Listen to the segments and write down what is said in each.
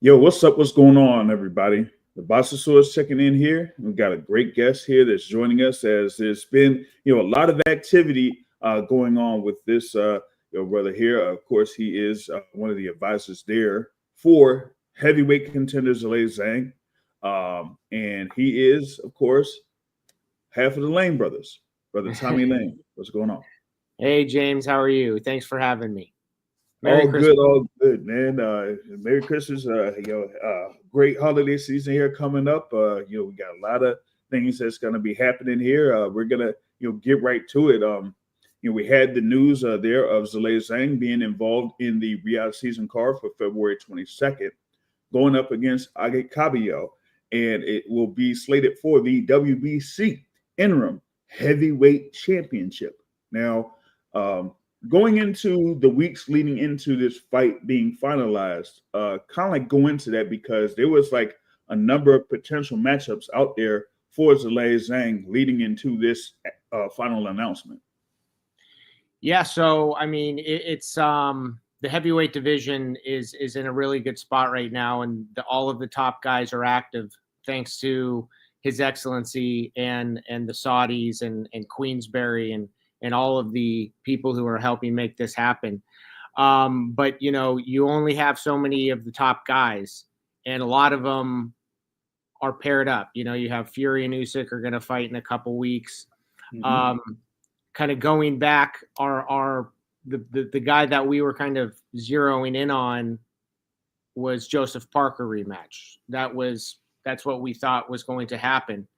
Yo, what's up? What's going on, everybody? The Bossosaurus is checking in here. We've got a great guest here that's joining us as there's been, a lot of activity going on with this, brother here. Of course, he is one of the advisors there for heavyweight contender Zhilei Zhang. And he is, of course, half of the Lane brothers, brother Tommy Lane. What's going on? Hey, James, how are you? Thanks for having me. Merry All Christmas. good, man. Merry Christmas. Great holiday season here coming up. We got a lot of things that's going to be happening here. We're gonna, get right to it. We had the news there of Zhilei Zhang being involved in the Riyadh season card for February 22nd, going up against Agit Kabayel, and it will be slated for the WBC interim heavyweight championship. Now, going into the weeks leading into this fight being finalized, kind of like go into that because there was like a number of potential matchups out there for Zhilei Zhang leading into this final announcement. Yeah, so I mean, it's the heavyweight division is in a really good spot right now, and all of the top guys are active thanks to His Excellency and the Saudis and Queensberry and all of the people who are helping make this happen. But you only have so many of the top guys, and a lot of them are paired up. You have Fury and Usyk are going to fight in a couple weeks. Mhm. Kind of going back, the guy that we were kind of zeroing in on was Joseph Parker rematch. That's what we thought was going to happen.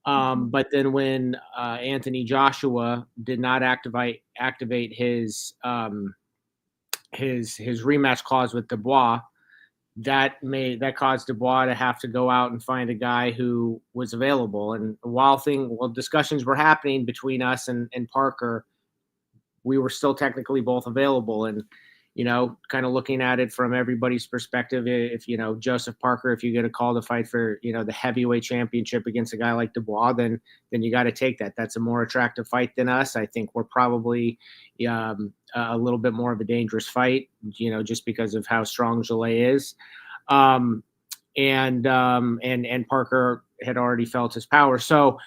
But then when Anthony Joshua did not activate his rematch clause with Dubois, that caused Dubois to have to go out and find a guy who was available. And while discussions were happening between us and Parker, we were still technically both available. And kind of looking at it from everybody's perspective, if Joseph Parker, if you get a call to fight for the heavyweight championship against a guy like Dubois, then you got to take that. That's a more attractive fight than us. I think we're probably a little bit more of a dangerous fight, just because of how strong Zhilei is, and Parker had already felt his power. So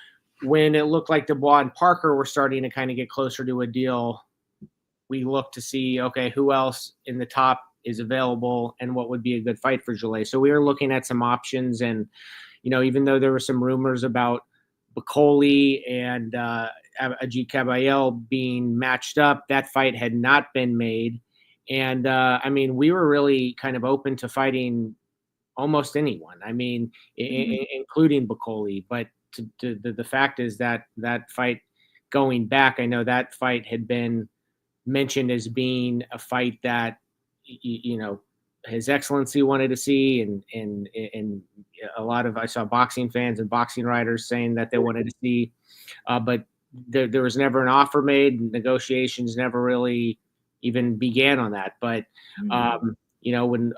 when it looked like Dubois and Parker were starting to kind of get closer to a deal, we look to see, okay, who else in the top is available and what would be a good fight for Zhilei. So we were looking at some options, and, even though there were some rumors about Bakoli and Agit Kabayel being matched up, that fight had not been made. And, we were really kind of open to fighting almost anyone, including Bakoli. But the fact is that fight going back, I know that fight had been mentioned as being a fight that His Excellency wanted to see, and a lot of, I saw boxing fans and boxing writers saying that they wanted to see, but there was never an offer made. Negotiations never really even began on that. But when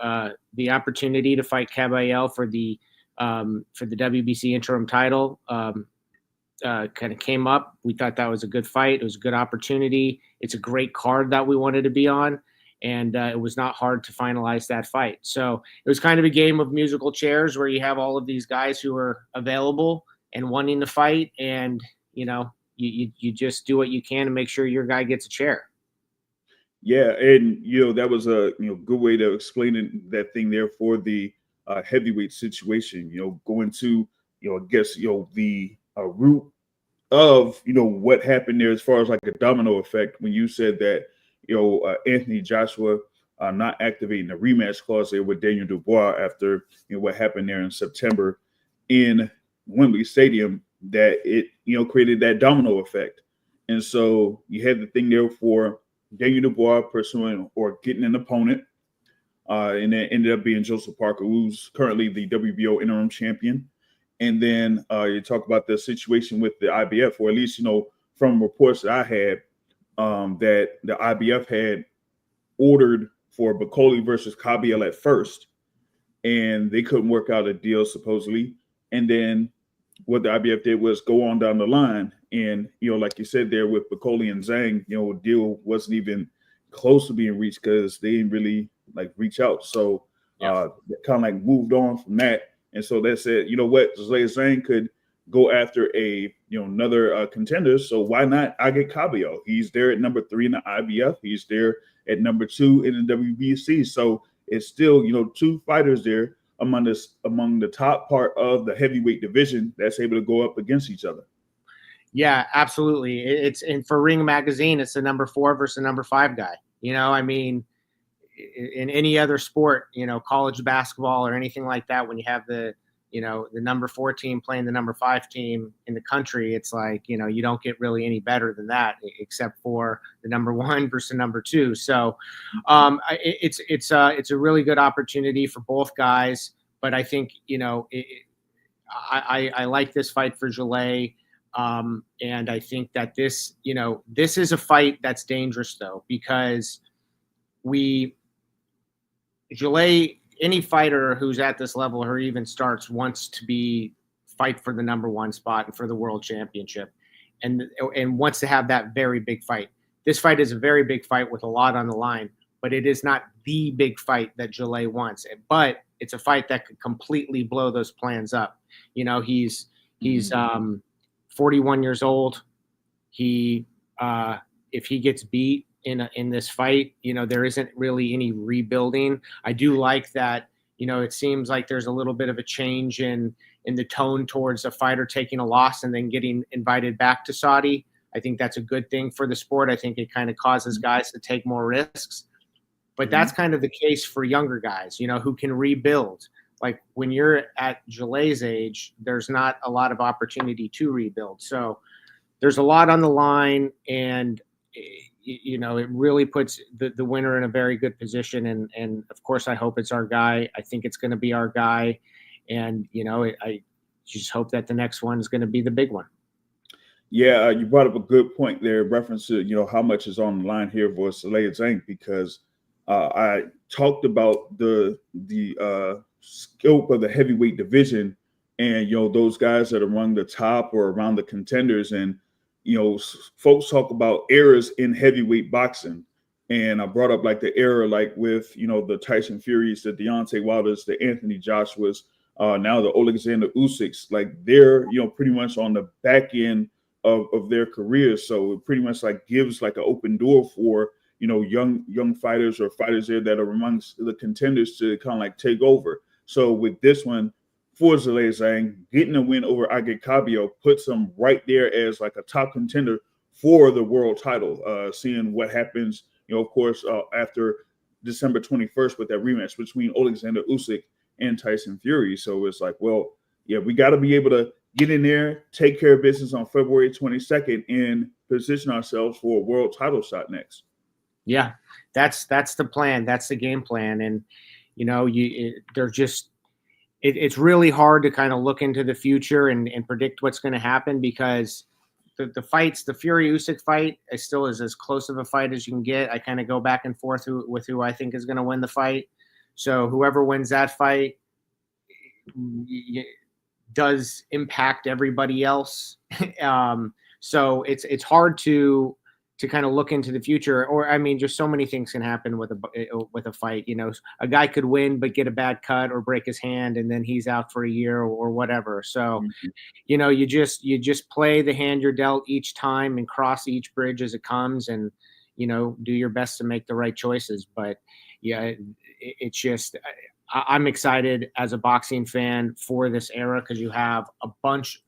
the opportunity to fight Kabayel for the WBC interim title kind of came up, we thought that was a good fight. It was a good opportunity. It's a great card that we wanted to be on, and it was not hard to finalize that fight. So it was kind of a game of musical chairs where you have all of these guys who are available and wanting to fight, and you just do what you can to make sure your guy gets a chair. Yeah, and that was a good way to explain that thing there for the heavyweight situation. Going to I guess the root of what happened there as far as like a domino effect when you said that Anthony Joshua not activating the rematch clause there with Daniel Dubois after what happened there in September in Wembley Stadium, that it created that domino effect. And so you had the thing there for Daniel Dubois pursuing or getting an opponent, and it ended up being Joseph Parker, who's currently the WBO interim champion. And then you talk about the situation with the IBF, or at least, from reports that I had, that the IBF had ordered for Bakoli versus Kabayel at first, and they couldn't work out a deal supposedly. And then what the IBF did was go on down the line, and like you said there with Bakoli and Zhang, deal wasn't even close to being reached because they didn't really like reach out. So Yeah. kind of like moved on from that. And so they said, you know what, Zhilei Zhang could go after another contender. So why not Agit Kabayel? He's there at number 3 in the IBF. He's there at number 2 in the WBC. So it's still, two fighters there among the top part of the heavyweight division that's able to go up against each other. Yeah, absolutely. It's and for Ring Magazine, it's the number 4 versus the number 5 guy. I mean, in any other sport, college basketball or anything like that, when you have the number 4 team playing the number 5 team in the country, it's like, you don't get really any better than that, except for the number 1 versus number 2. So it's a really good opportunity for both guys. But I think, I like this fight for Zhilei. And I think that this is a fight that's dangerous, though, because Zhilei, any fighter who's at this level or even starts wants to fight for the number 1 spot and for the world championship, and wants to have that very big fight. This fight is a very big fight with a lot on the line, but it is not the big fight that Zhilei wants. But it's a fight that could completely blow those plans up. He's 41 years old. If he gets beat in this fight, there isn't really any rebuilding. I do like that, it seems like there's a little bit of a change in the tone towards a fighter taking a loss and then getting invited back to Saudi. I think that's a good thing for the sport. I think it kind of causes guys to take more risks. But that's kind of the case for younger guys, who can rebuild. Like when you're at Zhilei's age, there's not a lot of opportunity to rebuild. So there's a lot on the line, and it really puts the winner in a very good position. And of course, I hope it's our guy. I think it's going to be our guy. And, I just hope that the next one is going to be the big one. Yeah, you brought up a good point there, reference to, how much is on the line here for Zhilei Zhang, because I talked about the scope of the heavyweight division, and those guys that are among the top or around the contenders, and folks talk about eras in heavyweight boxing, and I brought up like the era like with the Tyson Furies, the Deontay Wilders, the Anthony Joshuas, now the Alexander Usyks, like they're pretty much on the back end of their careers, so it pretty much like gives like an open door for young fighters or fighters there that are amongst the contenders to kind of like take over. So with this one for Zhilei Zhang, getting a win over Agit Kabayel puts him right there as like a top contender for the world title. Seeing what happens, of course, after December 21st with that rematch between Alexander Usyk and Tyson Fury. So it's like, well, yeah, we got to be able to get in there, take care of business on February 22nd, and position ourselves for a world title shot next. Yeah, that's the plan. That's the game plan. And, it's really hard to kind of look into the future and predict what's going to happen, because the fights, the Fury Usyk fight is as close of a fight as you can get. I kind of go back and forth with who I think is going to win the fight. So whoever wins that fight does impact everybody else. So it's hard to kind of look into the future, or I mean, just so many things can happen with a fight. A guy could win but get a bad cut or break his hand, and then he's out for a year or whatever. So, you just play the hand you're dealt each time and cross each bridge as it comes, and do your best to make the right choices. But yeah, it's just I'm excited as a boxing fan for this era, because you have a bunch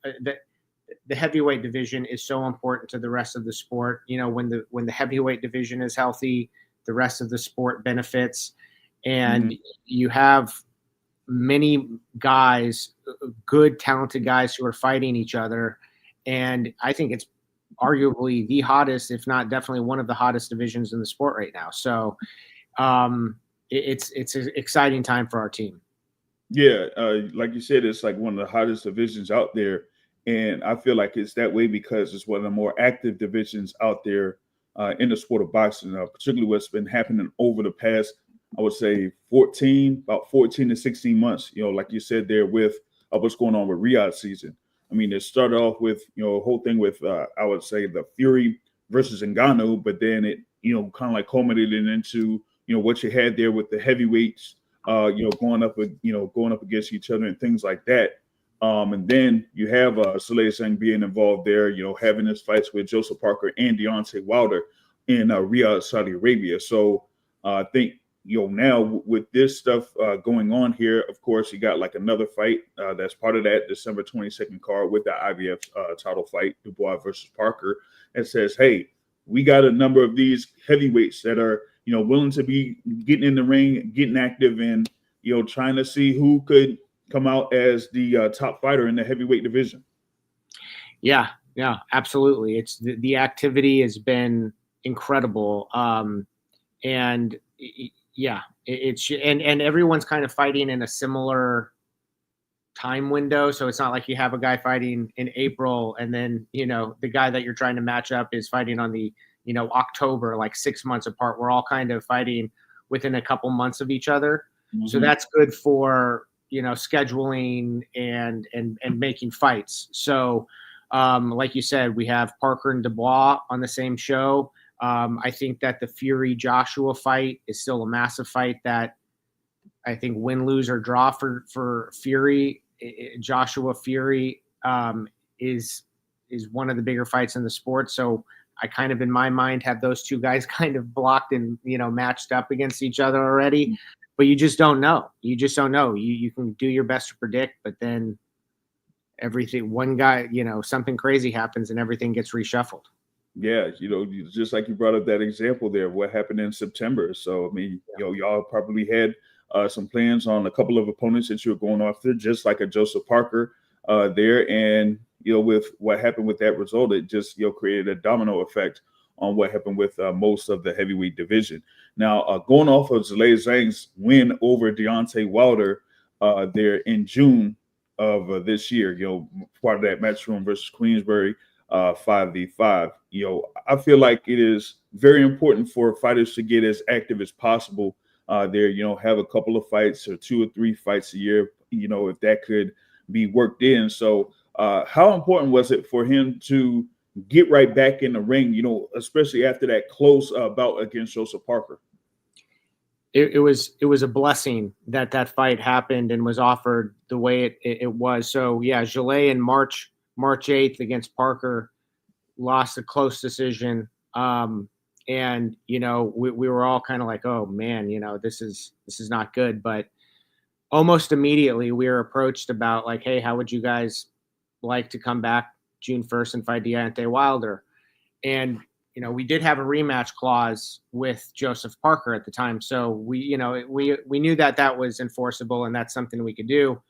the heavyweight division is so important to the rest of the sport. When the heavyweight division is healthy, the rest of the sport benefits. And you have many guys, good, talented guys who are fighting each other. And I think it's arguably the hottest, if not definitely one of the hottest divisions in the sport right now. So it's an exciting time for our team. Yeah, like you said, it's like one of the hottest divisions out there. And I feel like it's that way because it's one of the more active divisions out there in the sport of boxing, particularly what's been happening over the past, I would say, about 14 to 16 months, like you said there with what's going on with Riyadh season. I mean, it started off with, a whole thing with, I would say, the Fury versus Ngannou, but then it, kind of like culminated into, what you had there with the heavyweights going up against each other and things like that. And then you have Zhilei Zhang being involved there, having his fights with Joseph Parker and Deontay Wilder in Riyadh, Saudi Arabia. So I think now with this stuff going on here, of course, you got like another fight that's part of that December 22nd card with the IBF title fight, Dubois versus Parker. That says, hey, we got a number of these heavyweights that are willing to be getting in the ring, getting active, and trying to see who could come out as the top fighter in the heavyweight division. Yeah, absolutely. It's the activity has been incredible, and it's and everyone's kind of fighting in a similar time window. So it's not like you have a guy fighting in April and then the guy that you're trying to match up is fighting on the October, like 6 months apart. We're all kind of fighting within a couple months of each other. Mm-hmm. So that's good for scheduling and making fights. So like you said, we have Parker and Dubois on the same show. I think that the Fury Joshua fight is still a massive fight that I think win, lose, or draw for Fury. Joshua Fury is one of the bigger fights in the sport. So I kind of, in my mind, have those two guys kind of blocked and matched up against each other already. But you just don't know. You can do your best to predict, but then one guy, something crazy happens and everything gets reshuffled. Yeah, just like you brought up that example there, what happened in September. So, I mean, y'all probably had some plans on a couple of opponents that you were going after, just like a Joseph Parker there. And, with what happened with that result, it just, created a domino effect on what happened with most of the heavyweight division. Now, going off of Zhilei Zhang's win over Deontay Wilder there in June of this year, part of that Matchroom versus Queensberry 5v5. I feel like it is very important for fighters to get as active as possible there, have a couple of fights or 2 or 3 fights a year, if that could be worked in. So how important was it for him to get right back in the ring, especially after that close bout against Joseph Parker? It was a blessing that fight happened and was offered the way it was. So yeah, Zhilei in March 8th against Parker lost a close decision. And we were all kind of like, oh man, this is not good. But almost immediately we were approached about like, hey, how would you guys like to come back June 1st and fight Deontay Wilder? And we did have a rematch clause with Joseph Parker at the time, so we knew that was enforceable and that's something we could do.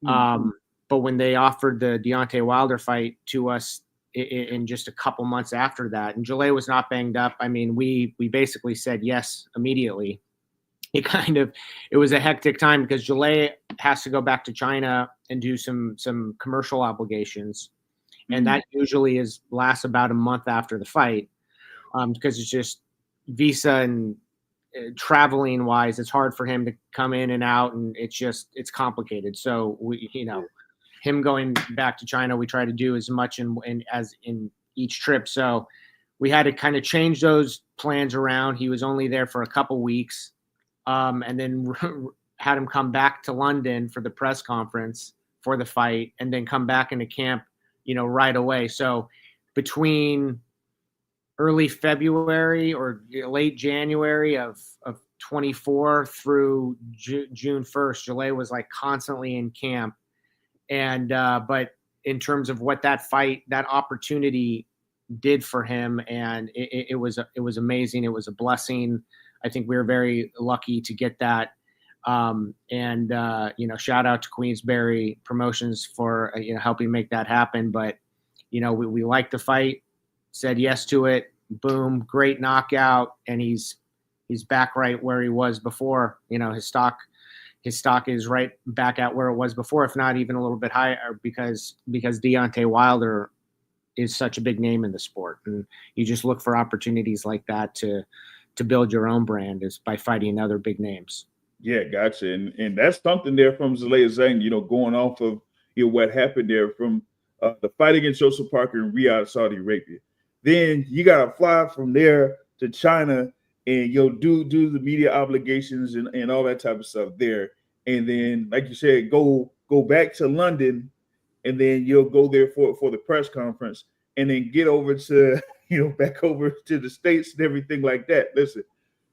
Mm-hmm. But when they offered the Deontay Wilder fight to us in just a couple months after that, and Zhilei was not banged up, I mean, we basically said yes immediately. It was a hectic time because Zhilei has to go back to China and do some commercial obligations. And that usually lasts about a month after the fight because it's just visa and traveling wise, it's hard for him to come in and out, and it's complicated. So him going back to China, we try to do as much as in each trip. So we had to kind of change those plans around. He was only there for a couple weeks, and then had him come back to London for the press conference for the fight, and then come back into camp right away. So between early February or late January of 24 through June 1st, Zhilei was like constantly in camp. And but in terms of what that opportunity did for him, and it was amazing. It was a blessing. I think we were very lucky to get that. Shout out to Queensberry Promotions for helping make that happen. But we liked the fight, said yes to it. Boom, great knockout, and he's back right where he was before. His stock is right back at where it was before, if not even a little bit higher, because Deontay Wilder is such a big name in the sport, and you just look for opportunities like that to build your own brand is by fighting other big names. Yeah, gotcha. And that's something there from Zhilei Zhang, going off of what happened there from the fight against Joseph Parker in Riyadh, Saudi Arabia. Then you got to fly from there to China and do the media obligations and all that type of stuff there, and then like you said, go back to London, and then you'll go there for the press conference, and then get over to back over to the States and everything like that. Listen,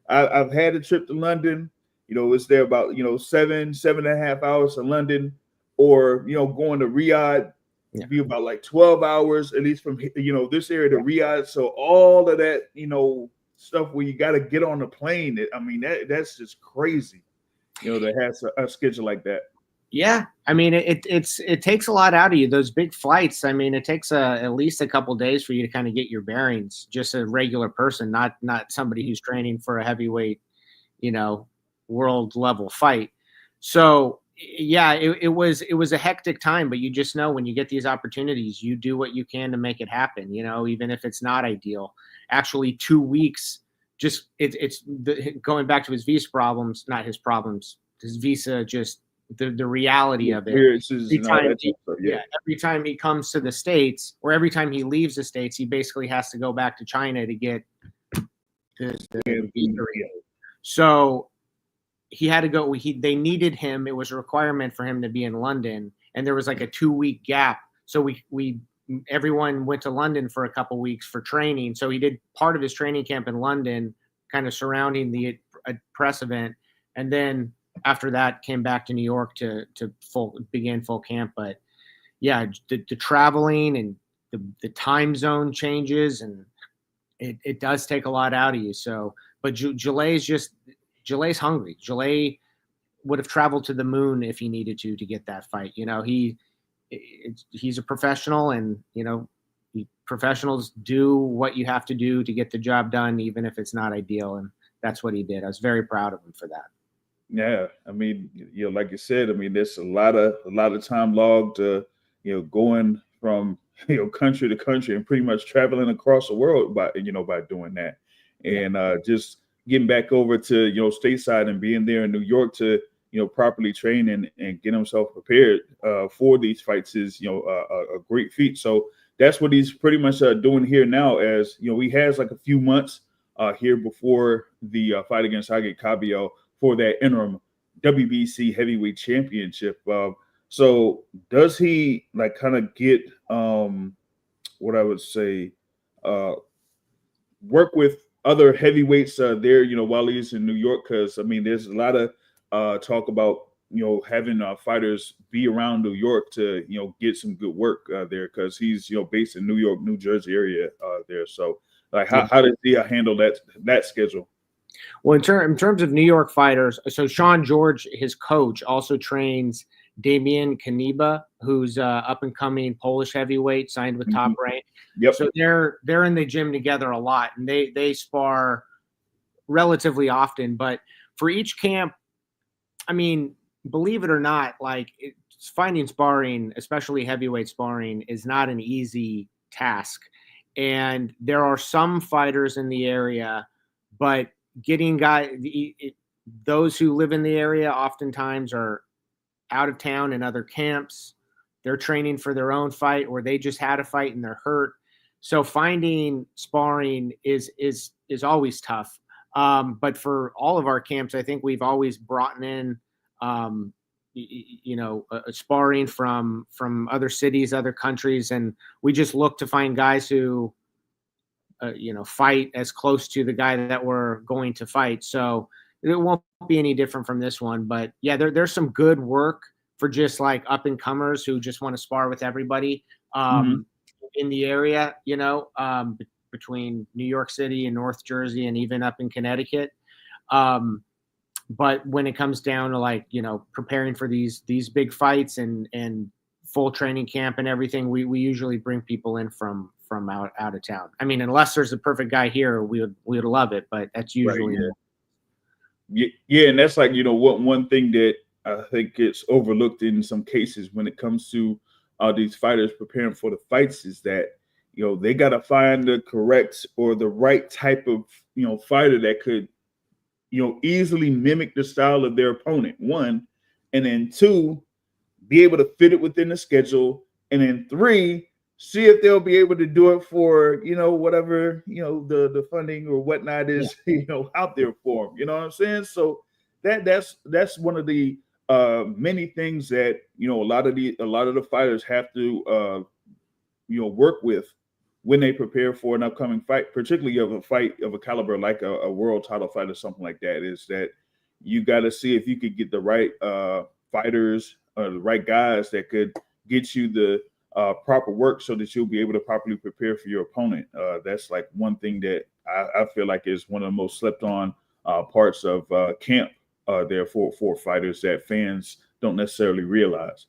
I've had a trip to London. It's there about 7.5 hours to London, or going to Riyadh, Yeah. be about like 12 hours at least from this area to Riyadh. So all of that stuff where you got to get on the plane. I mean that's just crazy. To have a schedule like that. Yeah, I mean it takes a lot out of you. Those big flights. I mean, it takes at least a couple days for you to kind of get your bearings. Just a regular person, not somebody who's training for a heavyweight, world level fight. So yeah, it was a hectic time. But you just know when you get these opportunities, you do what you can to make it happen. Even if it's not ideal. Actually, 2 weeks. Just going back to his visa problems, not his problems. His visa just. The reality of it. Every time he comes to the States, or every time he leaves the States, he basically has to go back to China to get the visa. So he had to go. They needed him. It was a requirement for him to be in London, and there was like a 2-week gap. So everyone went to London for a couple weeks for training. So he did part of his training camp in London, kind of surrounding the press event, and then after that came back to New York to begin full camp. But yeah, the traveling and the time zone changes, and it does take a lot out of you. So, but Zhilei's hungry. Zhilei would have traveled to the moon if he needed to get that fight. He's a professional, and professionals do what you have to do to get the job done, even if it's not ideal. And that's what he did. I was very proud of him for that. Yeah, I mean, like you said, I mean, there's a lot of time logged, going from country to country and pretty much traveling across the world by doing that, and just getting back over to stateside and being there in New York to properly train and get himself prepared for these fights is a great feat. So that's what he's pretty much doing here now, as he has like a few months here before the fight against Agit Kabayel for that interim WBC heavyweight championship. So does he like kind of get what I would say work with other heavyweights there, while he's in New York? Because I mean, there's a lot of talk about having fighters be around New York to get some good work there, because he's based in New York, New Jersey area there. So like how does he handle that schedule? Well, in terms of New York fighters, so Sean George, his coach, also trains Damian Kaniba, who's up and coming Polish heavyweight, signed with Top Rank. Yep. So they're in the gym together a lot, and they spar relatively often. But for each camp, I mean, believe it or not, like finding sparring, especially heavyweight sparring, is not an easy task. And there are some fighters in the area, but getting those who live in the area oftentimes are out of town in other camps. They're training for their own fight, or they just had a fight and they're hurt. So finding sparring is always tough. But for all of our camps, I think we've always brought in, sparring from other cities, other countries, and we just look to find guys who fight as close to the guy that we're going to fight. So it won't be any different from this one. But yeah, there's some good work for just like up and comers who just want to spar with everybody in the area, between New York City and North Jersey and even up in Connecticut. But when it comes down to like, preparing for these big fights and full training camp and everything, we usually bring people in from out of town. I mean, unless there's a perfect guy here, we would love it, but that's usually right, yeah. And that's like one thing that I think gets overlooked in some cases when it comes to these fighters preparing for the fights is that they got to find the correct or the right type of fighter that could easily mimic the style of their opponent, one, and then two, be able to fit it within the schedule, and then three, see if they'll be able to do it for whatever the funding or whatnot Yeah. is out there for them. You know what I'm saying? So that's one of the many things that a lot of the fighters have to work with when they prepare for an upcoming fight, particularly of a fight of a caliber like a world title fight or something like that. Is that you got to see if you could get the right fighters or the right guys that could get you the proper work so that you'll be able to properly prepare for your opponent. That's like one thing that I feel like is one of the most slept on parts of camp there for fighters that fans don't necessarily realize.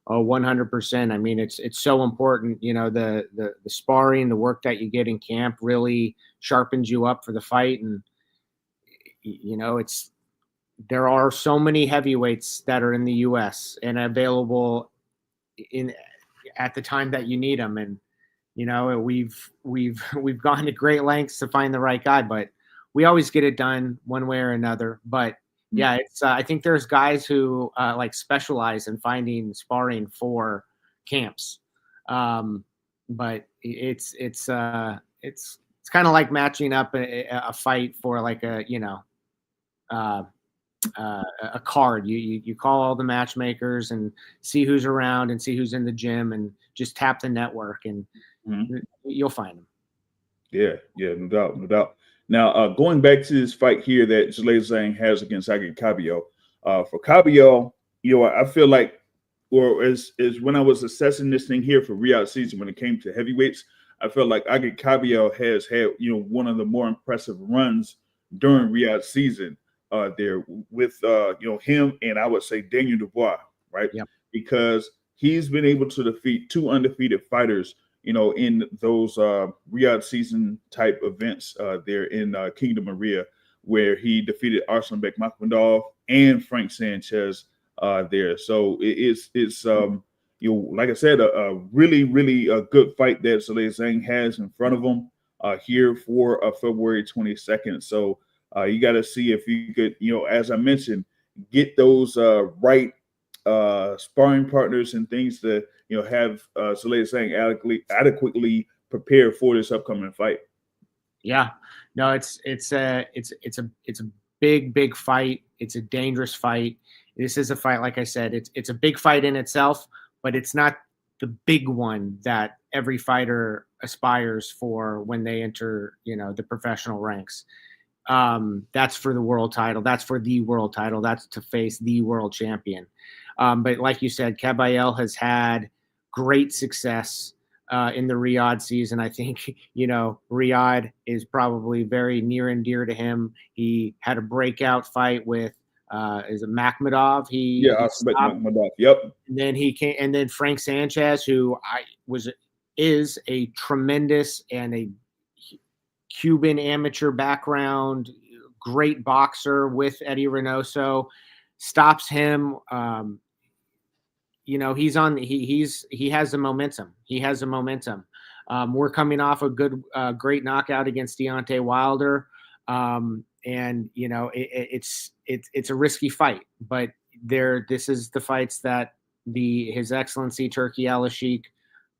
Oh, 100%. I mean, it's so important. The sparring, the work that you get in camp really sharpens you up for the fight. And it's there are so many heavyweights that are in the U.S. and available in at the time that you need them. And we've gone to great lengths to find the right guy, but we always get it done one way or another. But yeah, it's I think there's guys who like specialize in finding sparring for camps. But it's kind of like matching up a fight for like uh, a card. You call all the matchmakers and see who's around and see who's in the gym and just tap the network and you'll find them. Yeah, no doubt, no doubt. Now, going back to this fight here that Zhilei Zhang has against Agit Kabayel, for Kabayel, I feel like, or as when I was assessing this thing here for Riyadh season, when it came to heavyweights, I felt like Agit Kabayel has had, one of the more impressive runs during Riyadh season there with, him and I would say Daniel Dubois, right? Yep. Because he's been able to defeat two undefeated fighters in those Riyadh season type events there in Kingdom Maria, where he defeated Arslanbek Makhmudov and Frank Sanchez there. So it's like I said, a really really a good fight that Zhilei Zhang has in front of him here for February 22nd. So you got to see if you could, as I mentioned, get those right sparring partners and things to have Zhilei Zhang adequately prepared for this upcoming fight. Yeah, no, it's a big fight. It's a dangerous fight. This is a fight, like I said, it's a big fight in itself, but it's not the big one that every fighter aspires for when they enter, the professional ranks. That's for the world title. That's for the world title. That's to face the world champion. But like you said, Kabayel has had great success in the Riyadh season. I think, Riyadh is probably very near and dear to him. He had a breakout fight with, is it Makhmudov? He Makhmudov. Yep. And then he came, and then Frank Sanchez, who is a tremendous and a Cuban amateur background, great boxer with Eddie Reynoso, stops him. He's on. He has the momentum. He has the momentum. We're coming off a great knockout against Deontay Wilder, and it's a risky fight, but this is the fights that His Excellency Turki Al-Sheikh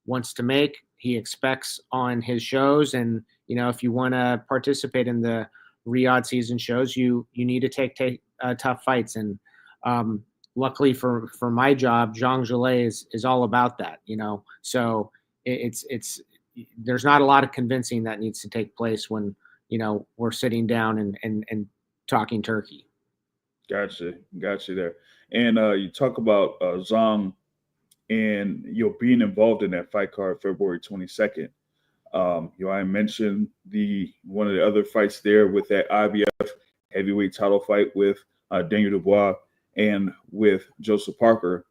wants to make. He expects on his shows, and if you want to participate in the Riyadh season shows, you need to take tough fights. And luckily for my job, Zhang Zhilei is all about that. So it's there's not a lot of convincing that needs to take place when we're sitting down and talking turkey. Gotcha there. And you talk about Zhang and being involved in that fight card February 22nd. I mentioned one of the other fights there with that IBF heavyweight title fight with Daniel Dubois and with Joseph Parker.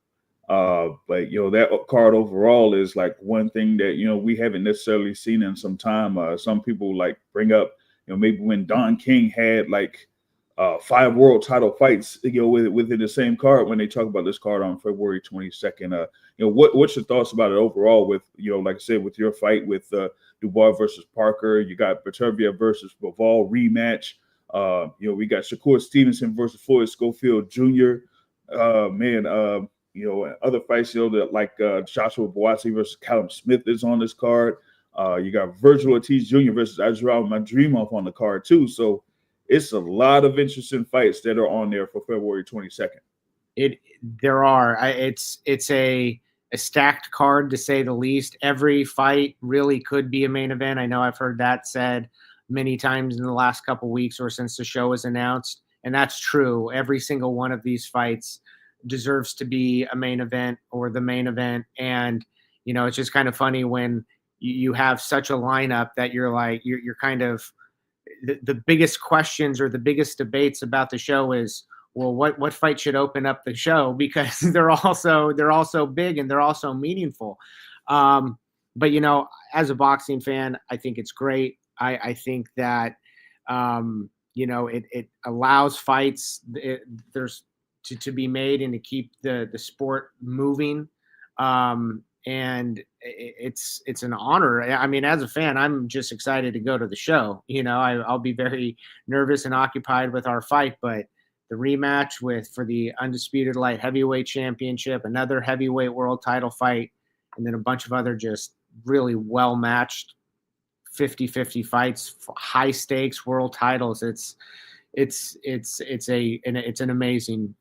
But that card overall is like one thing that we haven't necessarily seen in some time. Some people like bring up maybe when Don King had like 5 world title fights within the same card when they talk about this card on February 22nd. What's your thoughts about it overall with like I said, with your fight with Dubois versus Parker? You got Beterbiev versus Bivol rematch. We got Shakur Stevenson versus Floyd Schofield Jr. other fights, that like Joshua Buatsi versus Callum Smith is on this card. You got Virgil Ortiz Jr. versus Ajral Madrimov on the card too. So it's a lot of interesting fights that are on there for February 22nd. There are. It's a stacked card, to say the least. Every fight really could be a main event. I know I've heard that said many times in the last couple of weeks or since the show was announced, and that's true. Every single one of these fights deserves to be a main event or the main event. And it's just kind of funny when you have such a lineup that you're kind of the biggest questions or the biggest debates about the show is, well, what fight should open up the show, because they're also big and they're also meaningful. But as a boxing fan, I think it's great. I think that it allows fights to be made and to keep the sport moving. And it's an honor. I mean, as a fan, I'm just excited to go to the show. I'll be very nervous and occupied with our fight, but the rematch for the undisputed light heavyweight championship, another heavyweight world title fight, and then a bunch of other just really well-matched 50-50 fights, high stakes world titles. It's an amazing.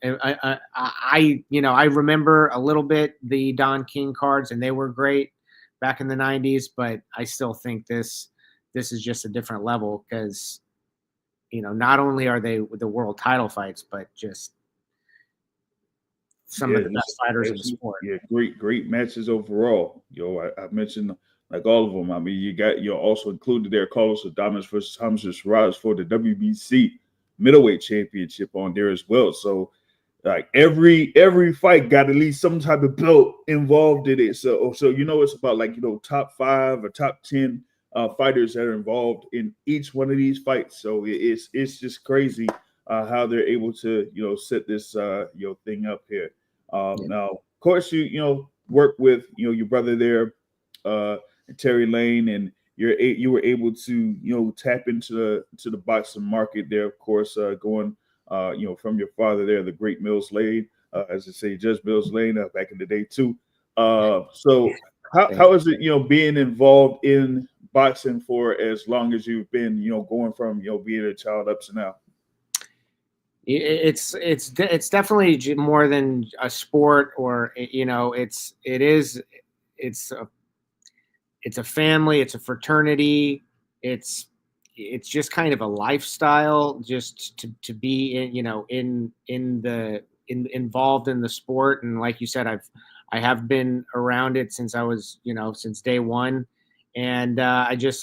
I remember a little bit the Don King cards, and they were great back in the 90s, but I still think this is just a different level, because not only are they the world title fights, but just some of the best fighters in the sport. Yeah, great matches overall. I mentioned like all of them. I mean, you also included there Carlos Adames versus Hamza Shiraz for the WBC middleweight championship on there as well. So like every fight got at least some type of belt involved in it. So it's about like top 5 or top 10 fighters that are involved in each one of these fights. So it's just crazy how they're able to set this thing up here. Now, of course, you work with your brother there, Terry Lane, and you were able to tap into the boxing market there. Of course, going from your father there, the great Mills Lane, as I say, Judge Mills Lane back in the day too. So how is it being involved in boxing for as long as you've been going from being a child up to now? It's definitely more than a sport, or it's a family, it's a fraternity, it's just kind of a lifestyle, just to be involved in the sport. And like you said, I have been around it since I was since day one, and I just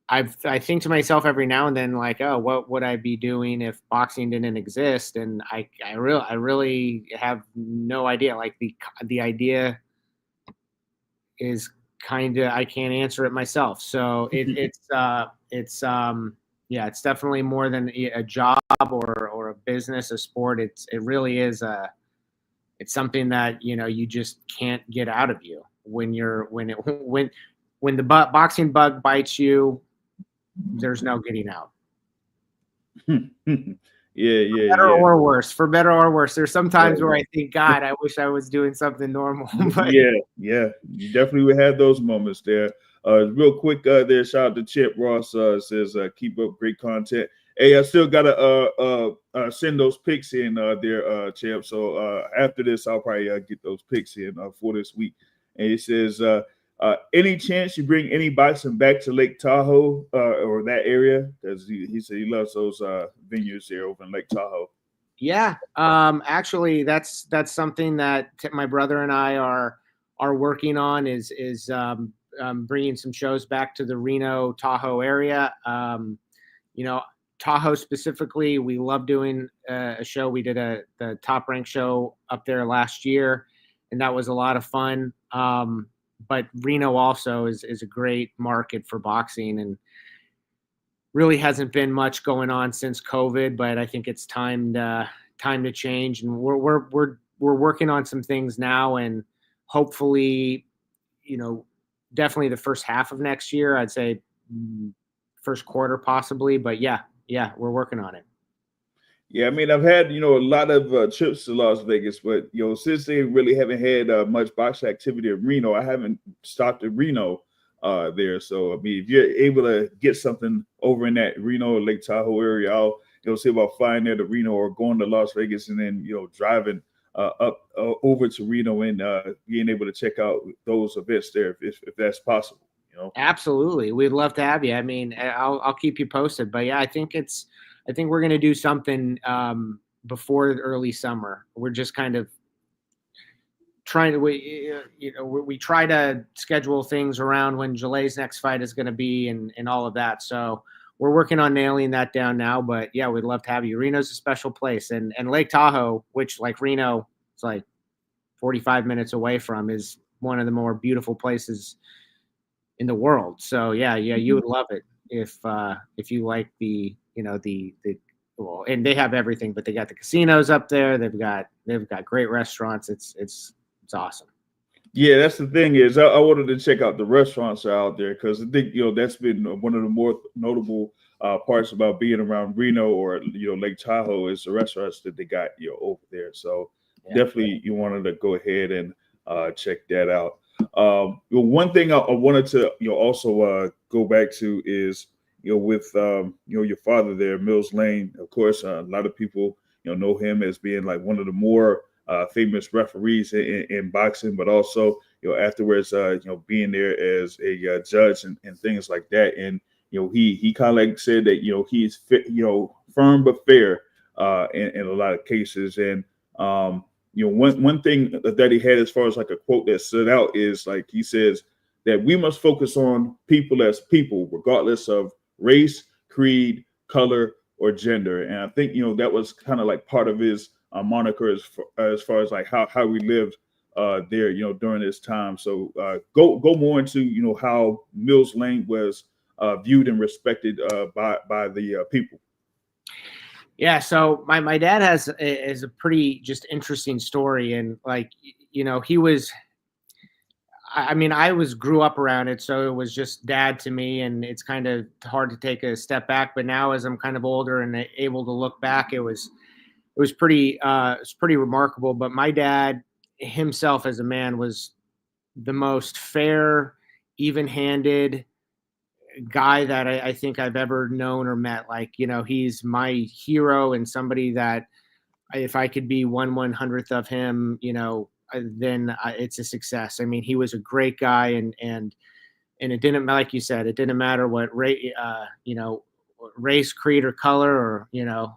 I think to myself every now and then, like, oh, what would I be doing if boxing didn't exist? And I really have no idea. Like the idea is kind of, I can't answer it myself. So it's definitely more than a job or a business, a sport. It really is it's something that you just can't get out of you when the boxing bug bites you. There's no getting out. Yeah. For better or worse. There's sometimes where I think, God, I wish I was doing something normal. But yeah, you definitely would have those moments there. Real quick, there, shout out to Chip Ross. Says keep up great content. Hey, I still gotta send those pics in there, Chip. So after this, I'll probably get those pics in for this week. And he says, any chance you bring any boxing back to Lake Tahoe or that area? Because he said he loves those venues there over in Lake Tahoe. Yeah, actually, that's something that my brother and I are working on. Is bringing some shows back to the Reno Tahoe area. Tahoe specifically, we love doing a show. We did the Top Rank show up there last year, and that was a lot of fun. But Reno also is a great market for boxing, and really hasn't been much going on since COVID. But I think it's time to change, and we're working on some things now, and hopefully, definitely the first half of next year. I'd say first quarter possibly, but yeah, we're working on it. Yeah, I mean, I've had a lot of trips to Las Vegas, but since they really haven't had much box activity in Reno, I haven't stopped at Reno there. So I mean, if you're able to get something over in that Reno or Lake Tahoe area, I'll see about flying there to Reno or going to Las Vegas and then driving up over to Reno and being able to check out those events there if that's possible. Absolutely, we'd love to have you. I mean, I'll keep you posted. But yeah, I think we're gonna do something before early summer. We're just kind of trying to we try to schedule things around when Zhilei's next fight is going to be and all of that. So we're working on nailing that down now. But yeah, we'd love to have you. Reno's a special place, and Lake Tahoe, which like Reno, it's like 45 minutes away from, is one of the more beautiful places in the world. So yeah, you would love it if you like the well, and they have everything, but they got the casinos up there. They've got great restaurants. It's awesome. Yeah, that's the thing is I wanted to check out the restaurants out there because I think that's been one of the more notable parts about being around Reno or Lake Tahoe is the restaurants that they got over there. So Yeah. definitely you wanted to go ahead and check that out. One thing I wanted to also go back to is with your father there, Mills Lane. Of course, a lot of people know him as being like one of the more famous referees in boxing, but also afterwards being there as a judge and things like that. And he kind of like said that he's firm but fair in a lot of cases. And one thing that he had as far as like a quote that stood out is like he says that we must focus on people as people, regardless of race, creed, color, or gender. And I think that was kind of like part of his moniker as far as like how we lived there during this time. So go more into how Mills Lane was viewed and respected by the people. Yeah, so my dad is a pretty just interesting story, and like he was. I mean, I grew up around it, so it was just dad to me, and it's kind of hard to take a step back. But now, as I'm kind of older and able to look back, it was pretty remarkable. But my dad himself as a man was the most fair, even-handed guy that I think I've ever known or met. Like, he's my hero and somebody that if I could be 1/100th of him, then it's a success. I mean, he was a great guy, and it didn't, like you said, it didn't matter what race, creed, or color, or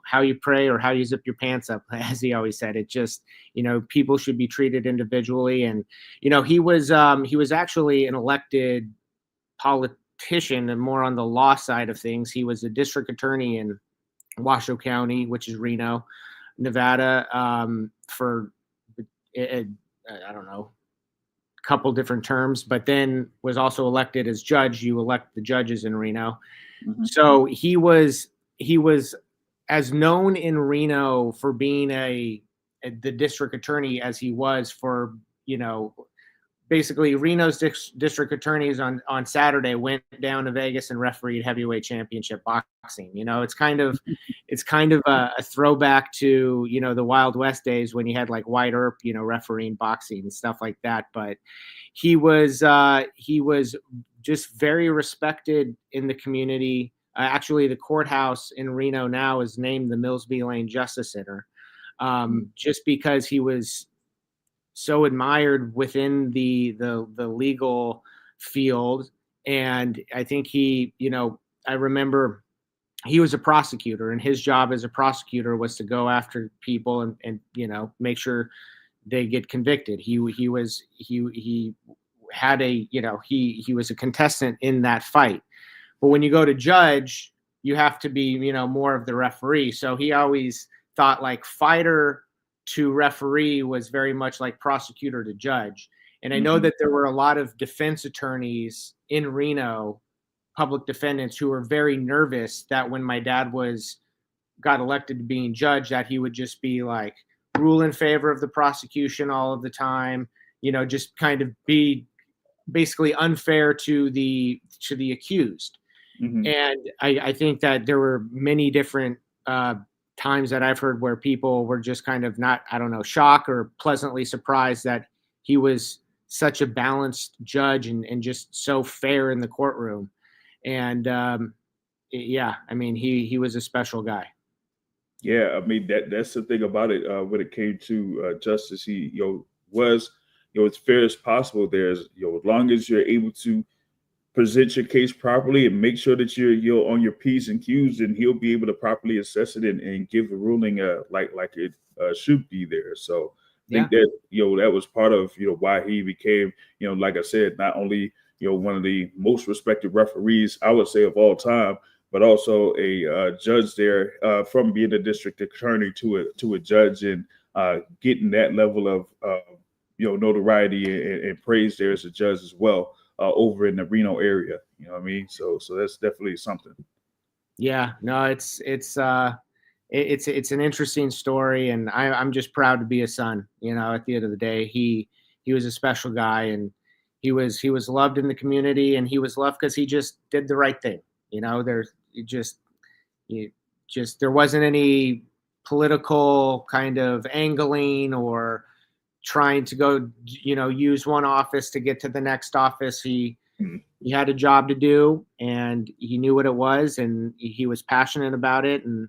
how you pray or how you zip your pants up, as he always said. It just people should be treated individually, and he was actually an elected politician and more on the law side of things. He was a district attorney in Washoe County, which is Reno, Nevada, for I don't know, a couple different terms, but then was also elected as judge. You elect the judges in Reno. Mm-hmm. So he was as known in Reno for being the district attorney as he was for basically Reno's district attorneys on Saturday went down to Vegas and refereed heavyweight championship boxing. It's kind of a throwback to the Wild West days when you had like White Earp refereeing boxing and stuff like that. But he was just very respected in the community. Actually, the courthouse in Reno now is named the Millsby Lane Justice Center, just because he was so admired within the legal field. And I think I remember he was a prosecutor, and his job as a prosecutor was to go after people and make sure they get convicted. He had he was a contestant in that fight. But when you go to judge, you have to be more of the referee. So he always thought like fighter to referee was very much like prosecutor to judge. And I know that there were a lot of defense attorneys in Reno, public defendants, who were very nervous that when my dad got elected to being judge, that he would just be like rule in favor of the prosecution all of the time, just kind of be basically unfair to the accused. Mm-hmm. And I think that there were many different times that I've heard where people were just kind of not, I don't know, shocked or pleasantly surprised that he was such a balanced judge and just so fair in the courtroom. And yeah, I mean, he was a special guy. Yeah, I mean that's the thing about it. When it came to justice, he was as fair as possible. There's as long as you're able to present your case properly and make sure that you're on your P's and Q's, and he'll be able to properly assess it and give the ruling like it should be there. So I Yeah. think that that was part of why he became like I said, not only one of the most respected referees I would say of all time, but also a judge there, from being a district attorney to a judge, and getting that level of notoriety and praise there as a judge as well, over in the Reno area. You know what I mean? So that's definitely something. Yeah, no, it's an interesting story, and I'm just proud to be a son. At the end of the day, he was a special guy, and he was loved in the community, and he was loved because he just did the right thing. There's you just there wasn't any political kind of angling or trying to go, use one office to get to the next office. Mhm. He had a job to do, and he knew what it was, and he was passionate about it, and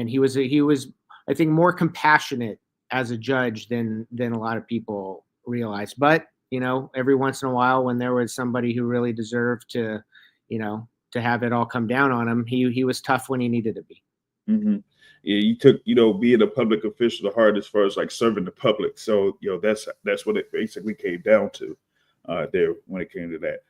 he was I think more compassionate as a judge than a lot of people realize. But every once in a while, when there was somebody who really deserved to have it all come down on him, he was tough when he needed to be. Hmm. Yeah, you took being a public official to heart as far as like serving the public. So that's what it basically came down to there when it came to that.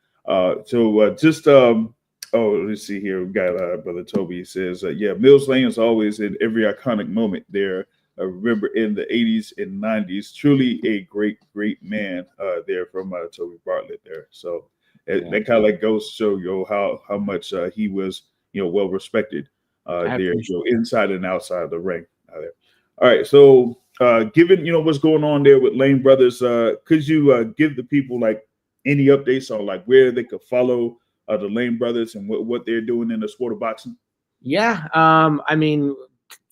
Just oh, let's see here. We got brother Toby says, yeah, Mills Lane is always in every iconic moment there. Remember in the 80s and 90s, truly a great man there from Toby Bartlett there. So that kind of like goes to show how much he was well respected I there, appreciate inside and outside of the ring. There. All right, so given what's going on there with Lane Brothers, could you give the people like any updates on like where they could follow the Lane Brothers and what they're doing in the sport of boxing? Yeah, I mean,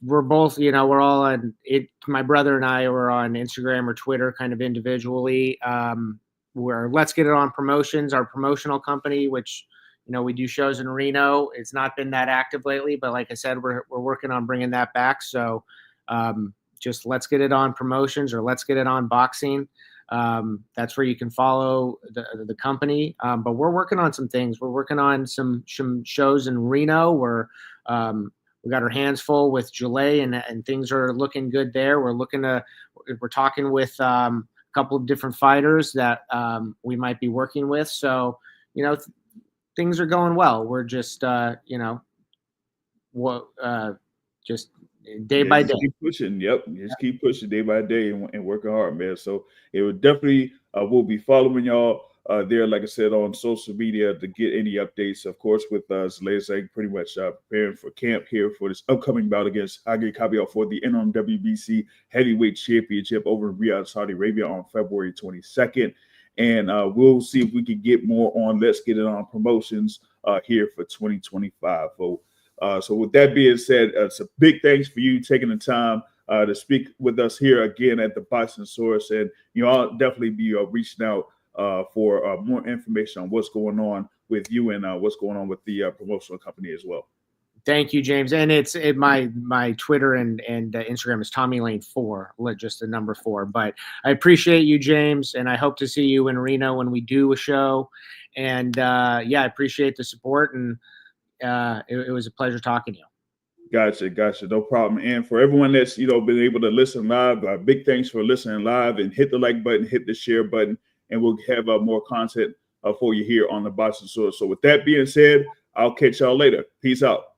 we're both, we're all on it. My brother and I were on Instagram or Twitter kind of individually. We're Let's Get It On Promotions, our promotional company, which, we do shows in Reno. It's not been that active lately, but like I said, we're working on bringing that back. So just Let's Get It On Promotions or Let's Get It On Boxing. That's where you can follow the company. But we're working on some things. We're working on some shows in Reno where we got our hands full with Zhilei, and things are looking good there. We're talking with a couple of different fighters that we might be working with. So, things are going well. We're just, just day Yeah, by just day. keep pushing. Yep, just keep pushing day by day and working hard, man. So it would definitely we'll be following y'all there, like I said, on social media to get any updates. Of course, with Zhilei Zhang pretty much preparing for camp here for this upcoming bout against Agit Kabayel for the interim WBC heavyweight championship over in Riyadh, Saudi Arabia on February 22nd. And we'll see if we can get more on Let's Get It On Promotions here for 2025. So with that being said, it's a big thanks for you taking the time to speak with us here again at the Boxing Source. And I'll definitely be reaching out for more information on what's going on with you and what's going on with the promotional company as well. Thank you, James. And my Twitter and Instagram is Tommy Lane 4, just the number 4. But I appreciate you, James, and I hope to see you in Reno when we do a show. And yeah, I appreciate the support, and it was a pleasure talking to you. Gotcha. No problem. And for everyone that's been able to listen live, big thanks for listening live, and hit the like button, hit the share button, and we'll have more content for you here on the Boxing Source. So with that being said, I'll catch y'all later. Peace out.